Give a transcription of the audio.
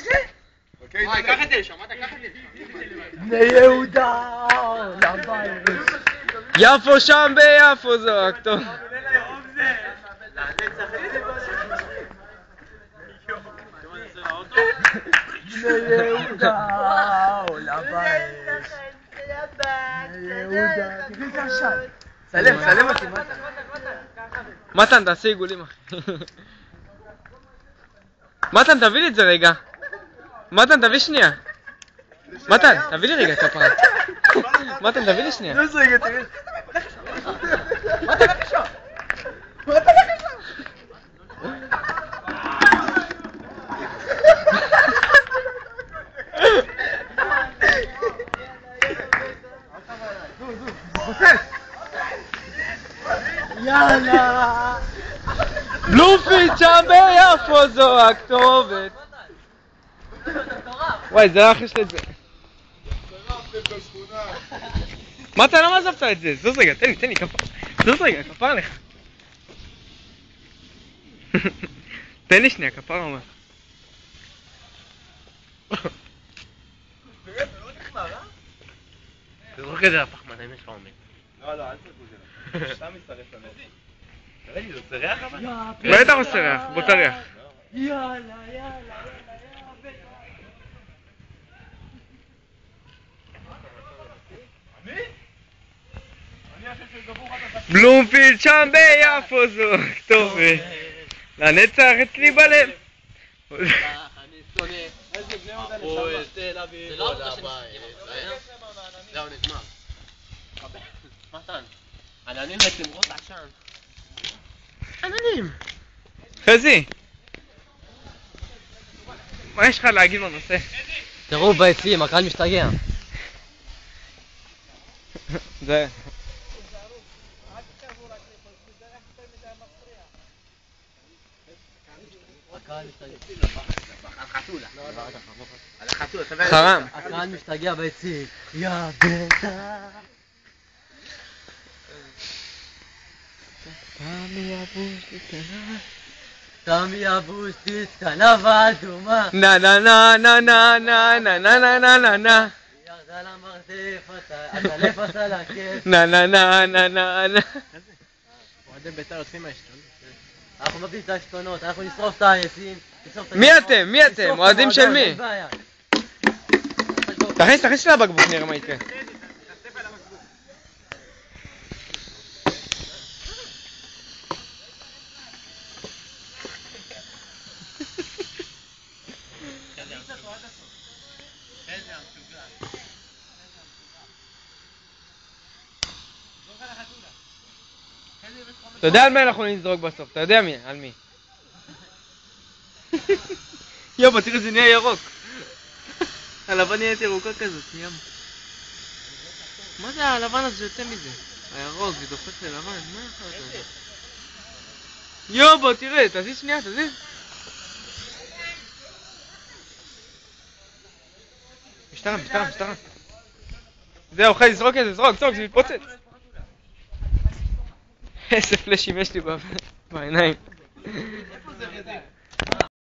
זה? קח את זה, שמעת? קח את זה. בני יהודה, לבית. יפו שם ביפו זו הכתוב. בני יהודה, לבית. בני יהודה. תראי את השם. סלם אותי, מתן. מתן, תעשי עיגולים, אחי. מתן, תביא לי את זה רגע. מתן, תביא שנייה. מתן, תביא לי רגע כפרה. מתן, תביא לי שנייה. נו, רגע, תראי. יאללה. בלומפילד שם ביפו זו הכתובת. וואי, זה אחי שלי את זה. מתן, למה עזבת את זה? זוז רגע, תן לי כפר. זוז רגע, כפר לך. תן לי שנייה, כפר אומר. תזרוק את זה לפחמן, אם יש לך עומד. לא, אל תזרקו את זה. סתם מצטרף לנו. תראה לי, זה עושה ריח אבל? בטח עושה ריח, בוא תריח. יאללה. בלומפילד שם ביפו זו הכתובת. לנצח אצלי בלב. אני שונא. הפועל תל אביב. זה לא עבודה שנשחקים. זהו, נגמר. מתן, עננים ותמרות עשן. עננים. חזי, מה יש לך להגיד בנושא? תראו ביציעים, הקהל משתגע. זה... חרם. הקהל משתגע ביציעים. יא ביתה. תמי אבושטיץ כנב אדומה. נה נה נה נה נה נה נה נה נה נה נה נה ירדה למרתף, הטלף עשה לה כיף. נה נה נה נה נה נה. אוהדי בית"ר יוצאים מהשתונות. אנחנו מביא את השתונות, אנחנו נשרוף את העייסים. מי אתם? מי אתם? אוהדים של מי? תכניס שלה בקבוק, נראה מה יקרה. אתה יודע על מי אנחנו נזרוק בסוף, אתה יודע מי? על מי? יובה, תראה, זה נהיה ירוק. הלבן נהיית ירוקה כזאת, ים. מה זה הלבן הזה שיוצא מזה? הירוק, זה דופק ללבן, מה יכול להיות הזה? יובה, תראה, תזיז שנייה, תזיז. משטרה. זהו, חי, זרוק את זה, זרוק, זה מתפוצץ. איזה פלאשים יש לי בעיניים. איפה זה רדי?